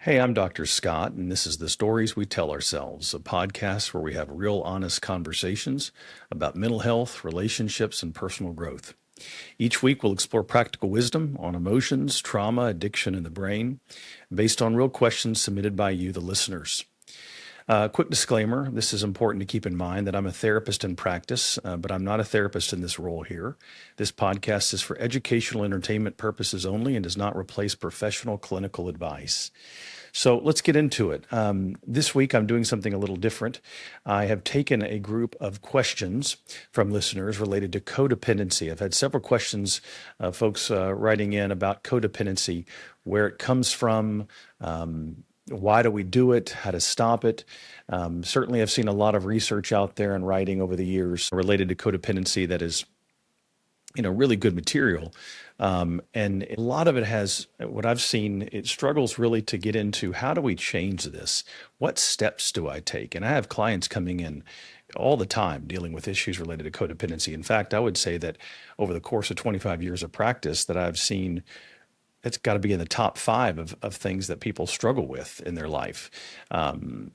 Hey, I'm Dr. Scott, and this is The Stories We Tell Ourselves, a podcast where we have real, honest conversations about mental health, relationships, and personal growth. Each week, we'll explore practical wisdom on emotions, trauma, addiction, and the brain, based on real questions submitted by you, the listeners. Quick disclaimer, this is important to keep in mind that I'm a therapist in practice, but I'm not a therapist in this role here. This podcast is for educational entertainment purposes only and does not replace professional clinical advice. So let's get into it. This week, I'm doing something a little different. I have taken a group of questions from listeners related to codependency. I've had several questions, folks writing in about codependency, where it comes from, why do we do it, how to stop it. Certainly, I've seen a lot of research out there and writing over the years related to codependency that is really good material. And a lot of it has, what I've seen, it struggles really to get into how do we change this? What steps do I take? And I have clients coming in all the time dealing with issues related to codependency. In fact, I would say that over the course of 25 years of practice that I've seen, it's got to be in the top five of things that people struggle with in their life.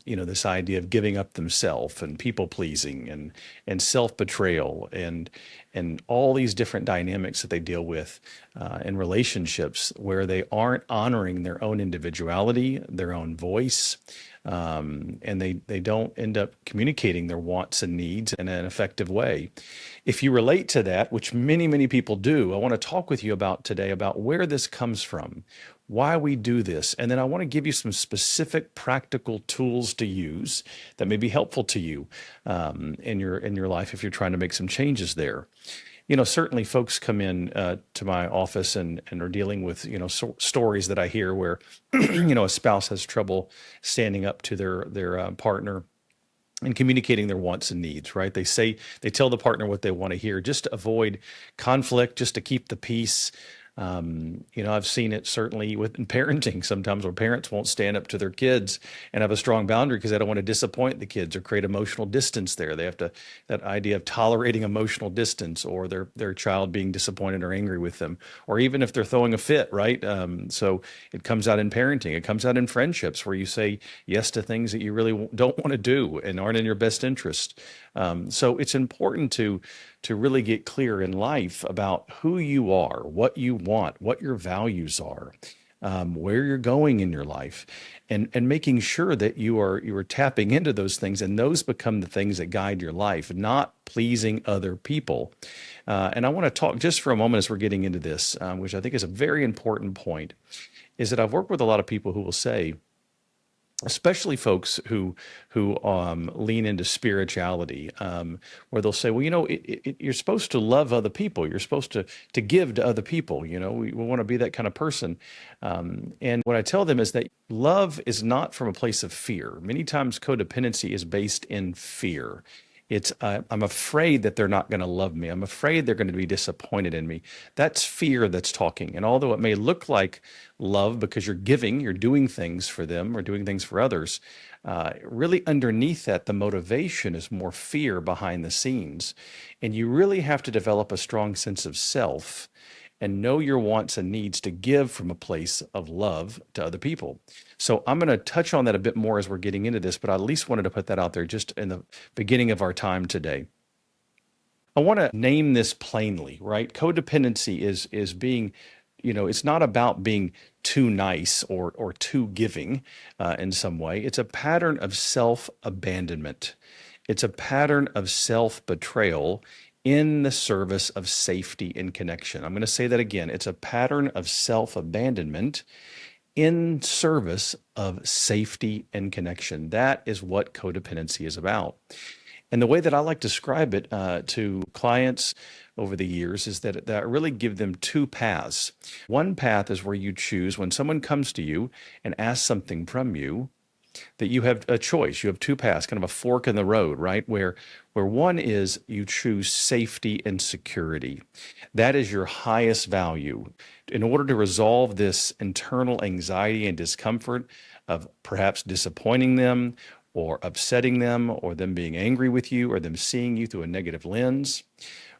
This idea of giving up themselves and people pleasing and self-betrayal and all these different dynamics that they deal with in relationships where they aren't honoring their own individuality, their own voice, and they don't end up communicating their wants and needs in an effective way. If you relate to that, which many people do, I want to talk with you about today about where this comes from, why we do this, and then I want to give you some specific practical tools to use that may be helpful to you in your life if you're trying to make some changes there. Certainly folks come in to my office and are dealing with, stories that I hear where, a spouse has trouble standing up to their partner and communicating their wants and needs, right? They tell the partner what they want to hear just to avoid conflict, just to keep the peace. I've seen it certainly within parenting sometimes where parents won't stand up to their kids and have a strong boundary because they don't want to disappoint the kids or create emotional distance there. They have to, that idea of tolerating emotional distance or their child being disappointed or angry with them, or even if they're throwing a fit, right? So it comes out in parenting. It comes out in friendships where you say yes to things that you really don't want to do and aren't in your best interest. So it's important to really get clear in life about who you are, what you want, what your values are, where you're going in your life, and making sure that you are tapping into those things, and those become the things that guide your life, not pleasing other people. And I want to talk just for a moment as we're getting into this, which I think is a very important point, is that I've worked with a lot of people who will say, especially folks who lean into spirituality, where they'll say, well, you're supposed to love other people. You're supposed to give to other people. We want to be that kind of person. And what I tell them is that love is not from a place of fear. Many times codependency is based in fear. It's, I'm afraid that they're not going to love me. I'm afraid they're going to be disappointed in me. That's fear that's talking. And although it may look like love because you're giving, you're doing things for them or doing things for others, really underneath that, the motivation is more fear behind the scenes. And you really have to develop a strong sense of self and know your wants and needs to give from a place of love to other people. So I'm going to touch on that a bit more as we're getting into this, but I at least wanted to put that out there just in the beginning of our time today. I want to name this plainly, right? Codependency is being, it's not about being too nice or too giving in some way. It's a pattern of self-abandonment. It's a pattern of self-betrayal in the service of safety and connection. I'm going to say that again. It's a pattern of self-abandonment in service of safety and connection. That is what codependency is about. And the way that I like to describe it to clients over the years is that I really give them two paths. One path is where you choose when someone comes to you and asks something from you, that you have a choice. You have two paths, kind of a fork in the road, right? Where one is you choose safety and security. That is your highest value. In order to resolve this internal anxiety and discomfort of perhaps disappointing them or upsetting them or them being angry with you or them seeing you through a negative lens,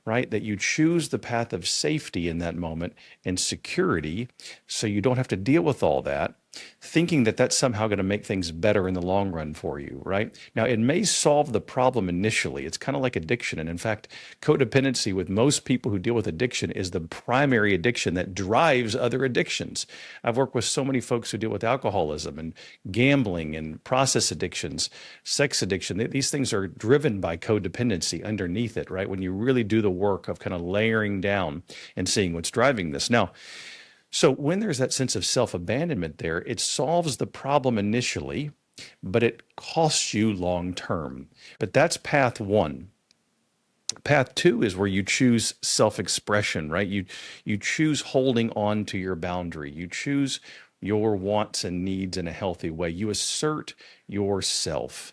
right? That you choose the path of safety in that moment and security so you don't have to deal with all that. thinking that that's somehow going to make things better in the long run for you, right? Now, it may solve the problem initially. It's kind of like addiction. And in fact, codependency with most people who deal with addiction is the primary addiction that drives other addictions. I've worked with so many folks who deal with alcoholism and gambling and process addictions, sex addiction. These things are driven by codependency underneath it, right? When you really do the work of kind of layering down and seeing what's driving this. Now, so when there's that sense of self-abandonment there, it solves the problem initially, but it costs you long term. But that's path one. Path two is where you choose self-expression, right? You choose holding on to your boundary. You choose your wants and needs in a healthy way. You assert yourself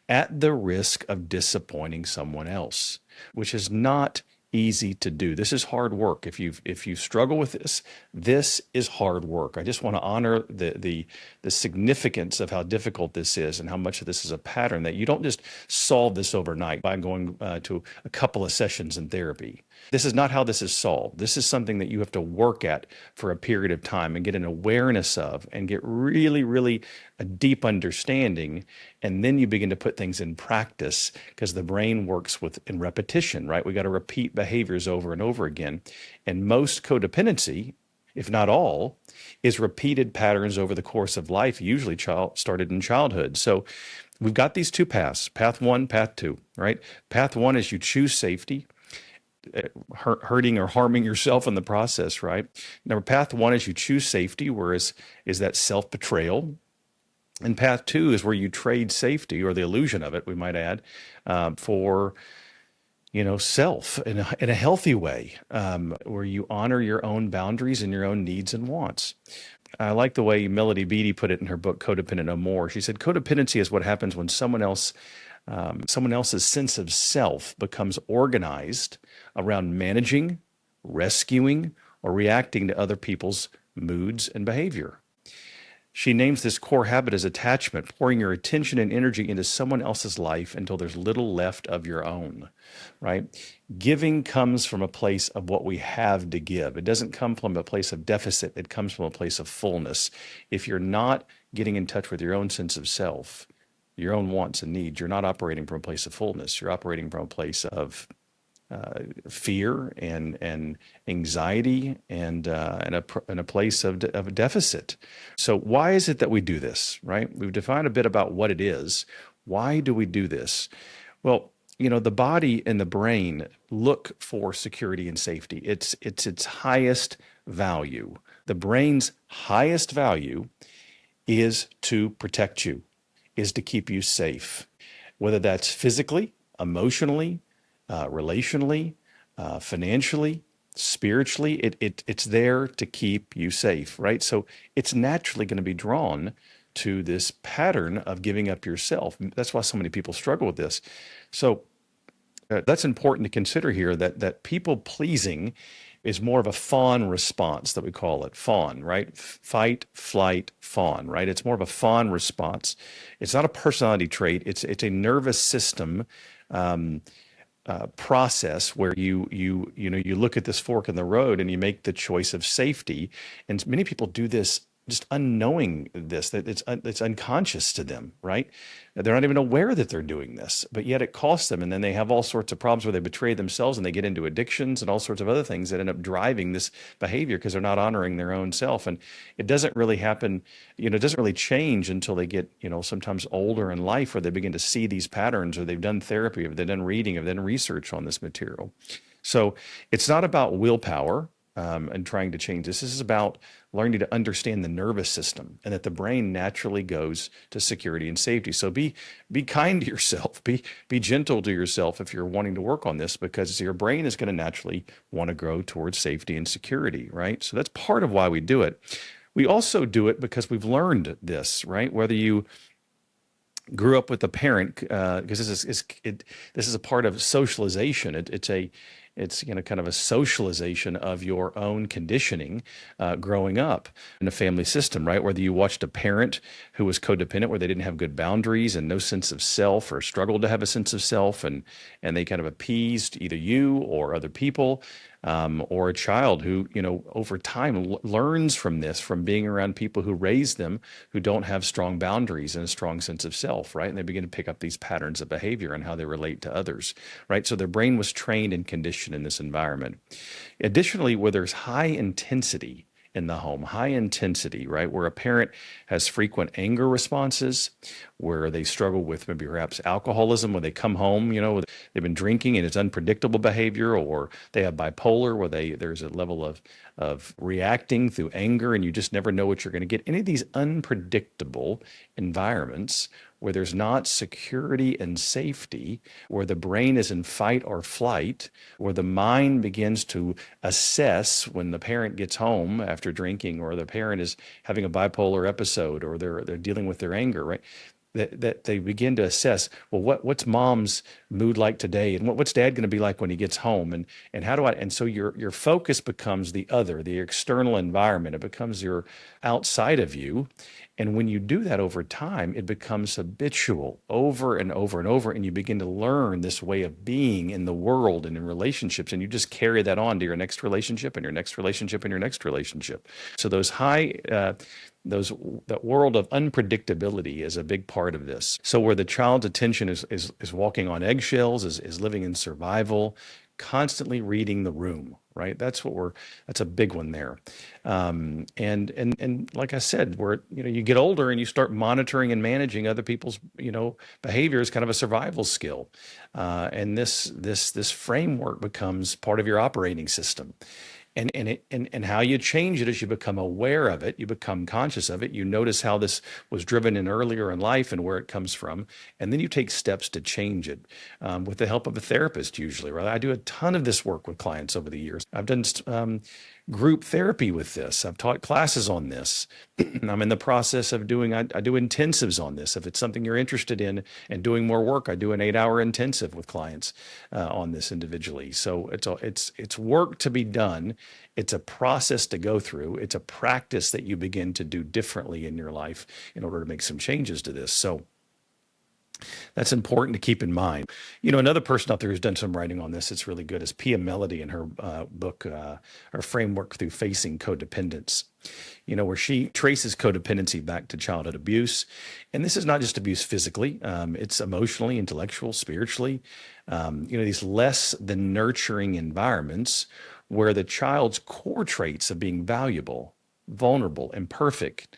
at the risk of disappointing someone else, which is not easy to do. This is hard work. If you struggle with this, this is hard work. I just want to honor the significance of how difficult this is and how much of this is a pattern that you don't just solve this overnight by going to a couple of sessions in therapy. This is not how this is solved. This is something that you have to work at for a period of time and get an awareness of and get really, really a deep understanding. And then you begin to put things in practice because the brain works in repetition, right? We got to repeat behaviors over and over again. And most codependency, if not all, is repeated patterns over the course of life, usually started in childhood. So we've got these two paths, path one, path two, right? Path one is you choose safety, hurting or harming yourself in the process, right? Number path one is you choose safety, whereas is that self-betrayal. And path two is where you trade safety, or the illusion of it, we might add, for self in a healthy way, where you honor your own boundaries and your own needs and wants. I like the way Melody Beattie put it in her book, Codependent No More. She said, codependency is what happens when someone else's sense of self becomes organized around managing, rescuing, or reacting to other people's moods and behavior. She names this core habit as attachment, pouring your attention and energy into someone else's life until there's little left of your own, right? Giving comes from a place of what we have to give. It doesn't come from a place of deficit. It comes from a place of fullness. If you're not getting in touch with your own sense of self, your own wants and needs, you're not operating from a place of fullness. You're operating from a place of fear and anxiety and a place of a deficit. So why is it that we do this, right? We've defined a bit about what it is. Why do we do this? Well, the body and the brain look for security and safety. It's its highest value. The brain's highest value is to protect you, is to keep you safe, whether that's physically, emotionally, relationally, financially, spiritually. It's there to keep you safe, right? So it's naturally going to be drawn to this pattern of giving up yourself. That's why so many people struggle with this. So that's important to consider here, that people pleasing is more of a fawn response, that we call it fawn, right? Fight, flight, fawn, right? It's more of a fawn response. It's not a personality trait. It's a nervous system process where you look at this fork in the road and you make the choice of safety. And many people do this just unknowing this, that it's unconscious to them, right? They're not even aware that they're doing this, but yet it costs them. And then they have all sorts of problems where they betray themselves and they get into addictions and all sorts of other things that end up driving this behavior because they're not honoring their own self. And it doesn't really happen, it doesn't really change until they get, sometimes older in life, where they begin to see these patterns, or they've done therapy, or they've done reading, or they've done research on this material. So it's not about willpower and trying to change this. This is about learning to understand the nervous system, and that the brain naturally goes to security and safety. So be kind to yourself, be gentle to yourself if you're wanting to work on this, because your brain is going to naturally want to grow towards safety and security, right? So that's part of why we do it. We also do it because we've learned this, right? Whether you grew up with a parent, because this is a part of socialization. It's kind of a socialization of your own conditioning growing up in a family system, right? Whether you watched a parent who was codependent, where they didn't have good boundaries and no sense of self, or struggled to have a sense of self, and they kind of appeased either you or other people, or a child who, over time learns from this, from being around people who raise them, who don't have strong boundaries and a strong sense of self, right? And they begin to pick up these patterns of behavior and how they relate to others, right? So their brain was trained and conditioned in this environment. Additionally, where there's high intensity in the home, high intensity, right? Where a parent has frequent anger responses, where they struggle with maybe perhaps alcoholism, when they come home, they've been drinking and it's unpredictable behavior, or they have bipolar, where there's a level of reacting through anger and you just never know what you're going to get. Any of these unpredictable environments where there's not security and safety, where the brain is in fight or flight, where the mind begins to assess when the parent gets home after drinking, or the parent is having a bipolar episode, or they're dealing with their anger, right? That they begin to assess, well, what's mom's mood like today, and what's dad going to be like when he gets home, and how do I? And so your focus becomes the other, the external environment. It becomes your outside of you, and when you do that over time, it becomes habitual, over and over and over, and you begin to learn this way of being in the world and in relationships, and you just carry that on to your next relationship and your next relationship and your next relationship. So that world of unpredictability is a big part of this. So where the child's attention is walking on eggshells, is living in survival, constantly reading the room, right? That's a big one there. And like I said, where you get older and you start monitoring and managing other people's behavior is kind of a survival skill, and this framework becomes part of your operating system. And how you change it is you become aware of it, you become conscious of it, you notice how this was driven in earlier in life and where it comes from, and then you take steps to change it, with the help of a therapist usually, right? I do a ton of this work with clients over the years. I've done group therapy with this. I've taught classes on this. I'm in the process of I do intensives on this. If it's something you're interested in and doing more work, I do an 8-hour intensive with clients on this individually. So it's work to be done. It's a process to go through. It's a practice that you begin to do differently in your life in order to make some changes to this. So that's important to keep in mind. Another person out there who's done some writing on this that's really good is Pia Melody in her book, her framework through facing codependence, where she traces codependency back to childhood abuse. And this is not just abuse physically, it's emotionally, intellectual, spiritually, these less than nurturing environments where the child's core traits of being valuable, vulnerable, imperfect,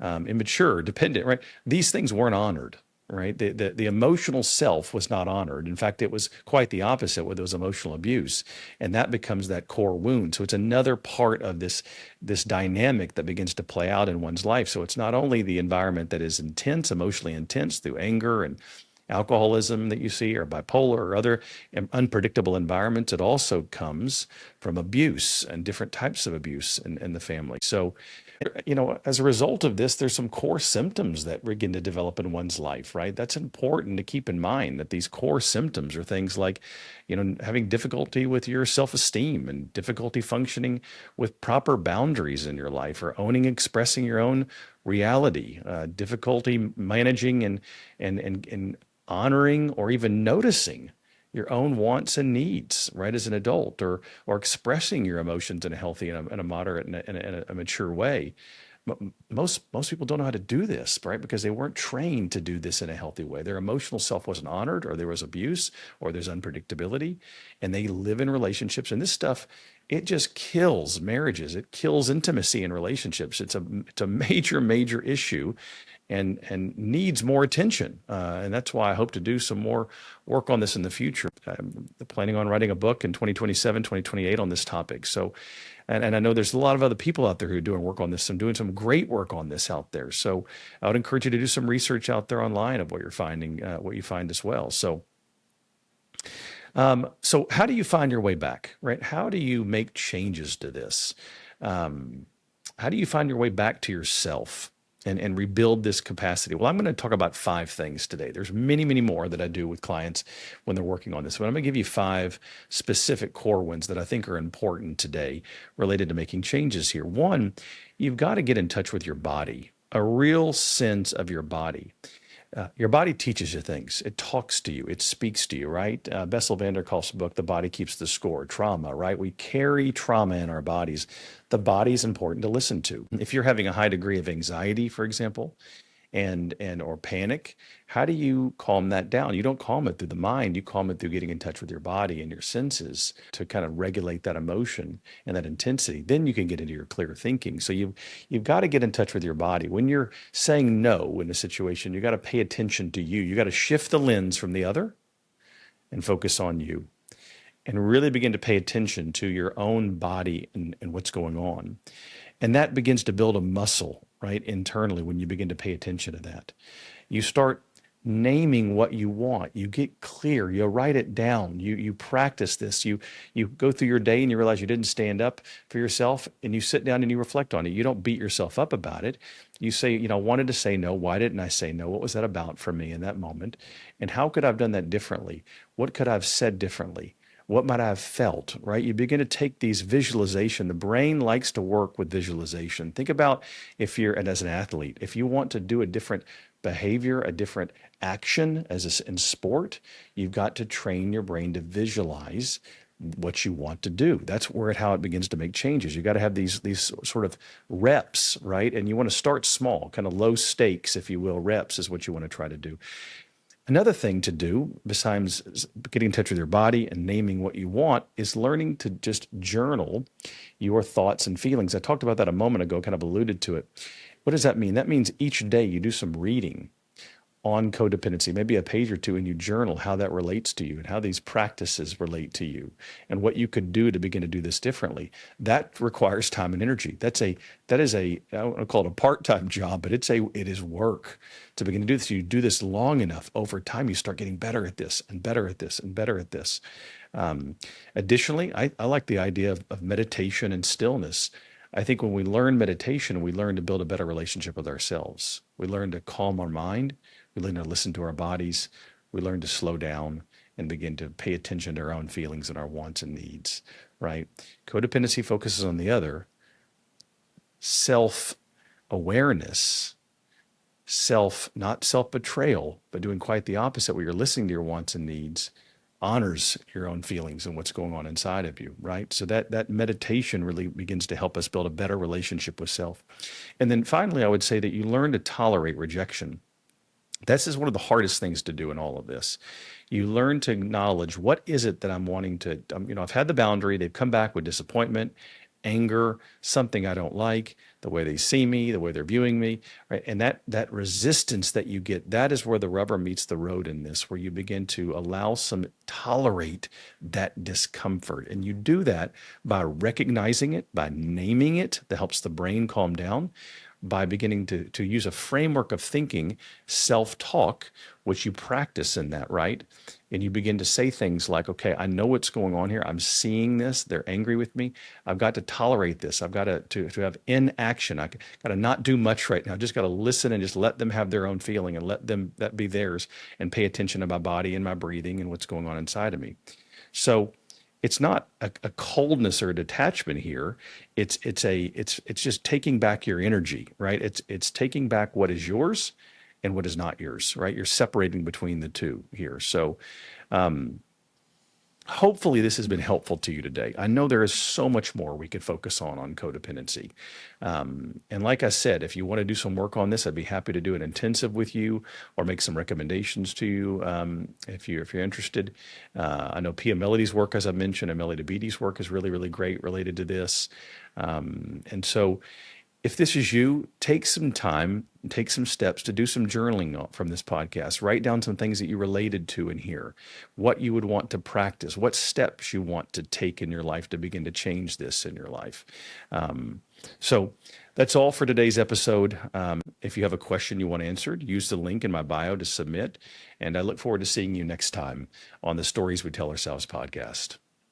immature, dependent, right? These things weren't honored. Right. The emotional self was not honored. In fact, it was quite the opposite with those emotional abuse. And that becomes that core wound. So it's another part of this dynamic that begins to play out in one's life. So it's not only the environment that is intense, emotionally intense through anger and alcoholism that you see, or bipolar or other unpredictable environments. It also comes from abuse and different types of abuse in the family. So, as a result of this, there's some core symptoms that begin to develop in one's life, right? That's important to keep in mind, that these core symptoms are things like, having difficulty with your self-esteem and difficulty functioning with proper boundaries in your life, or expressing your own reality, difficulty managing and honoring or even noticing your own wants and needs, right, as an adult, or expressing your emotions in a healthy and a moderate and a mature way. Most people don't know how to do this, right, because they weren't trained to do this in a healthy way. Their emotional self wasn't honored, or there was abuse, or there's unpredictability, and they live in relationships. And this stuff, it just kills marriages. It kills intimacy in relationships. It's a major issue, and needs more attention. And that's why I hope to do some more work on this in the future. I'm planning on writing a book in 2027, 2028 on this topic. So, and I know there's a lot of other people out there who are doing work on this and doing some great work on this out there. So I would encourage you to do some research out there online of what you're finding, what you find as well. So how do you find your way back, right? How do you make changes to this? How do you find your way back to yourself and rebuild this capacity? Well, I'm going to talk about 5 things today. There's many more that I do with clients when they're working on this, but I'm going to give you 5 specific core ones that I think are important today related to making changes here. One, you've got to get in touch with your body, a real sense of your body. Your body teaches you things. It talks to you. It speaks to you, right? Bessel van der Kolk's book, The Body Keeps the Score, trauma, right? We carry trauma in our bodies. The body's important to listen to. If you're having a high degree of anxiety, for example, and or panic, how do you calm that down? You don't calm it through the mind. You calm it through getting in touch with your body and your senses to kind of regulate that emotion and that intensity. Then you can get into your clear thinking. So you've got to get in touch with your body. When you're saying no in a situation, you got to pay attention to you. You got to shift the lens from the other and focus on you and really begin to pay attention to your own body and what's going on. And that begins to build a muscle, right, internally when you begin to pay attention to that. You start naming what you want. You get clear. You write it down. You practice this. You go through your day and you realize you didn't stand up for yourself, and you sit down and you reflect on it. You don't beat yourself up about it. You say, I wanted to say no. Why didn't I say no? What was that about for me in that moment? And how could I have done that differently? What could I have said differently? What might I have felt, right? You begin to take these visualization. The brain likes to work with visualization. Think about and as an athlete, if you want to do a different behavior, a different action in sport, you've got to train your brain to visualize what you want to do. That's how it begins to make changes. You got to have these sort of reps, right? And you want to start small, kind of low stakes, if you will. Reps is what you want to try to do. Another thing to do, besides getting in touch with your body and naming what you want, is learning to just journal your thoughts and feelings. I talked about that a moment ago, kind of alluded to it. What does that mean? That means each day you do some reading on codependency, maybe a page or two, and you journal how that relates to you and how these practices relate to you and what you could do to begin to do this differently. That requires time and energy. That is I don't want to call it a part-time job, but it is work to begin to do this. You do this long enough, over time, you start getting better at this and better at this and better at this. Additionally, I like the idea of meditation and stillness. I think when we learn meditation, we learn to build a better relationship with ourselves. We learn to calm our mind. We learn to listen to our bodies. We learn to slow down and begin to pay attention to our own feelings and our wants and needs, right? Codependency focuses on the other. Self-awareness, not self-betrayal, but doing quite the opposite, where you're listening to your wants and needs, honors your own feelings and what's going on inside of you, right? So that meditation really begins to help us build a better relationship with self. And then finally, I would say that you learn to tolerate rejection. This is one of the hardest things to do in all of this. You learn to acknowledge, what is it that I'm wanting to, I've had the boundary, they've come back with disappointment, anger, something I don't like, the way they see me, the way they're viewing me, right? And that resistance that you get, that is where the rubber meets the road in this, where you begin to tolerate that discomfort. And you do that by recognizing it, by naming it, that helps the brain calm down, by beginning to use a framework of thinking, self-talk, which you practice in that, right? And you begin to say things like, okay, I know what's going on here. I'm seeing this. They're angry with me. I've got to tolerate this. I've got to have inaction. I got to not do much right now. I just got to listen and just let them have their own feeling and let them that be theirs, and pay attention to my body and my breathing and what's going on inside of me. So it's not a coldness or a detachment here. It's just taking back your energy, right? It's taking back what is yours and what is not yours, right? You're separating between the two here. So hopefully this has been helpful to you today. I know there is so much more we could focus on codependency. And like I said, if you want to do some work on this, I'd be happy to do an intensive with you or make some recommendations to you if you're interested. I know Pia Melody's work, as I mentioned, and Melody Beatty's work is really, really great related to this. And so if this is you, take some time, take some steps to do some journaling from this podcast. Write down some things that you related to in here, what you would want to practice, what steps you want to take in your life to begin to change this in your life. So that's all for today's episode. If you have a question you want answered, use the link in my bio to submit. And I look forward to seeing you next time on the Stories We Tell Ourselves podcast.